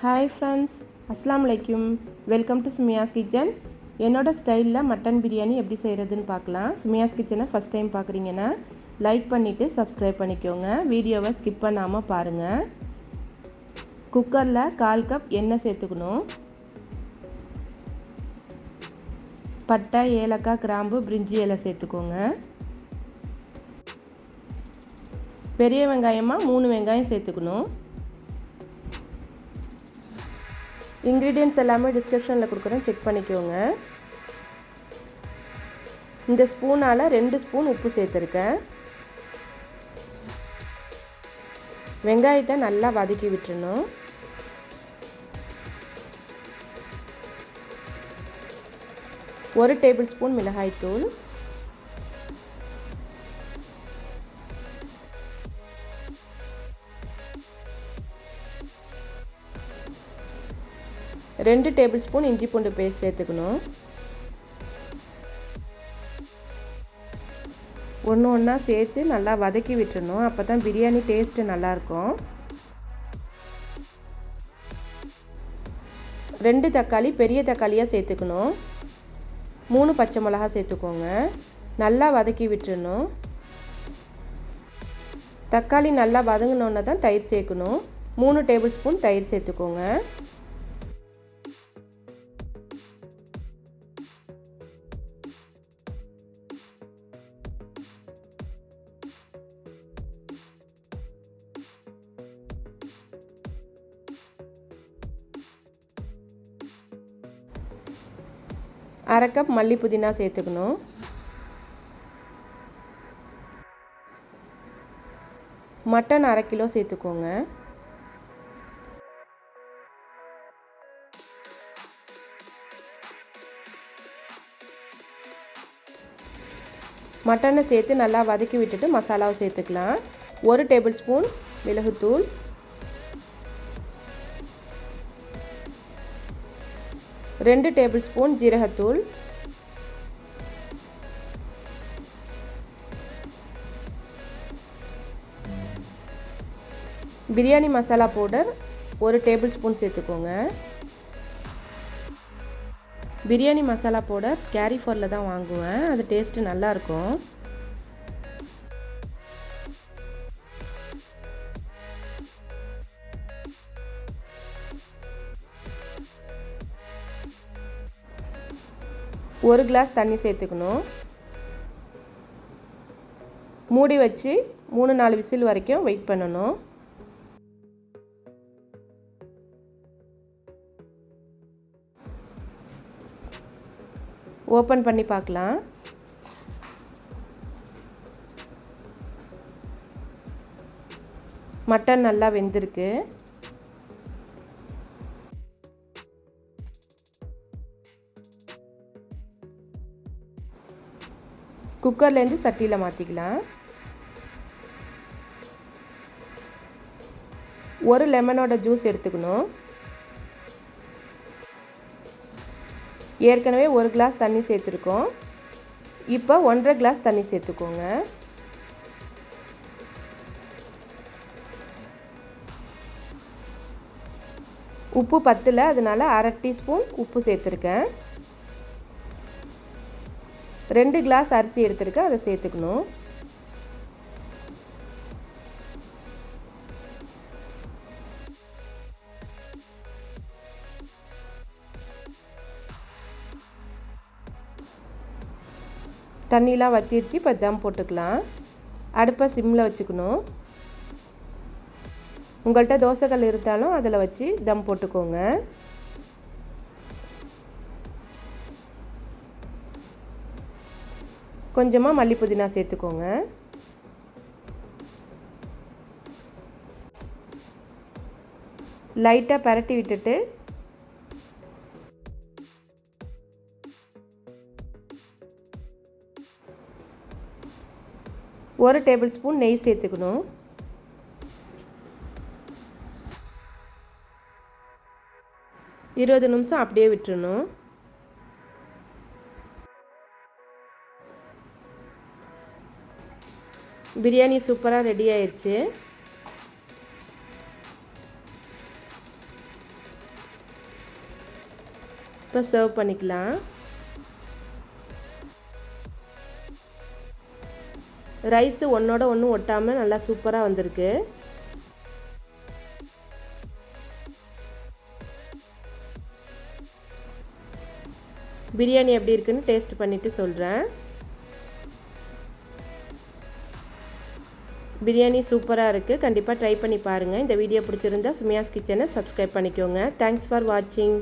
Hi friends, Assalamu alaikum. Welcome to Sumaiya's kitchen. என்னோட ஸ்டைல்ல mutton biryani எப்படி செய்யறதுன்னு பார்க்கலாம். Sumaiya's kitchen first time பார்க்குறீங்கன்னா லைக் பண்ணிட்டு subscribe பண்ணிக்கோங்க. வீடியோவை ஸ்கிப் பண்ணாம பாருங்க. குக்கர்ல 1/4 கப் எண்ணெய் சேர்த்துக்கணும். பட்டை, ஏலக்காய், கிராம்பு, பிரிஞ்சி இலை சேர்த்துக்கோங்க. பெரிய வெங்காயமா 3 வெங்காயம் சேர்த்துக்கணும். ingredients எல்லாமே டிஸ்கிரிப்ஷனில் கொடுக்குறேன், செக் பண்ணிக்கோங்க. இந்த ஸ்பூனால் 2 ஸ்பூன் உப்பு சேர்த்துருக்கேன். வெங்காயத்தை நல்லா வதக்கி விட்டுறணும். ஒரு டேபிள் ஸ்பூன் மிளகாய்த்தூள், ரெண்டு டேபிள் ஸ்பூன் இஞ்சி பூண்டு பேஸ்ட் சேர்த்துக்கணும். ஒன்று ஒன்றா சேர்த்து நல்லா வதக்கி விட்டுறணும். அப்போ தான் பிரியாணி டேஸ்ட்டு நல்லாயிருக்கும். 2 தக்காளி பெரிய தக்காளியாக சேர்த்துக்கணும். 3 பச்சை மிளகா சேர்த்துக்கோங்க. நல்லா வதக்கி விட்டுறணும். தக்காளி நல்லா வதங்கினோன்னா தான் தயிர் சேர்க்கணும். 3 டேபிள் ஸ்பூன் தயிர் சேர்த்துக்கோங்க. அரை கப் மல்லி புதினா சேர்த்துக்கணும். மட்டன் 1/2 கிலோ சேர்த்துக்கோங்க. மட்டனை சேர்த்து நல்லா வதக்கி விட்டுட்டு மசாலாவை சேர்த்துக்கலாம். 1 டேபிள் ஸ்பூன் மிளகுத்தூள், 2 டேபிள் ஸ்பூன் ஜீரகத்தூள், 1 biryani masala powder 1 table spoon சேர்த்துக்கோங்க. பிரியாணி மசாலா பவுடர் கேரி ஃபாரில் தான் வாங்குவேன், அது டேஸ்ட்டு நல்லாயிருக்கும். ஒரு கிளாஸ் தண்ணி சேர்த்துக்கணும். மூடி வச்சு 3-4 விசில் வரைக்கும் வெயிட் பண்ணணும். ஓப்பன் பண்ணி பார்க்கலாம். மட்டன் நல்லா வெந்திருக்கு. குக்கர்லேருந்து சட்டியில் மாற்றிக்கலாம். ஒரு லெமனோட ஜூஸ் எடுத்துக்கணும். ஏற்கனவே 1 கிளாஸ் தண்ணி சேர்த்துருக்கோம். இப்போ 1.5 கிளாஸ் தண்ணி சேர்த்துக்கோங்க. உப்பு பத்தல, அதனால் 1/2 டீஸ்பூன் உப்பு சேர்த்துருக்கேன். 2 கிளாஸ் அரிசி எடுத்துருக்கேன், அதை சேர்த்துக்கணும். தண்ணிலாம் வற்றிடுச்சு. இப்போ தம் போட்டுக்கலாம். அடுப்பை சிம்மில் வச்சுக்கணும். உங்கள்கிட்ட தோசைக்கல் இருந்தாலும் அதில் வச்சு தம் போட்டுக்கோங்க. கொஞ்சமாக மல்லி புதினா சேர்த்துக்கோங்க. லைட்டாக பரட்டி விட்டுட்டு ஒரு டேபிள் ஸ்பூன் நெய் சேர்த்துக்கணும். இருபது நிமிஷம் அப்படியே விட்டுறணும். பிரியாணி சூப்பராக ரெடி ஆயிடுச்சு. இப்போ சர்வ் பண்ணிக்கலாம். ரைஸ் ஒன்றோட ஒன்று ஒட்டாமல் நல்லா சூப்பராக வந்திருக்கு. பிரியாணி எப்படி இருக்குன்னு டேஸ்ட் பண்ணிவிட்டு சொல்கிறேன். பிரியாணி சூப்பராக இருக்குது. கண்டிப்பாக ட்ரை பண்ணி பாருங்கள். இந்த வீடியோ பிடிச்சிருந்தா சுமையாஸ் கிச்சனை சப்ஸ்கிரைப் பண்ணிக்கோங்க. தேங்க்ஸ் ஃபார் வாட்சிங்.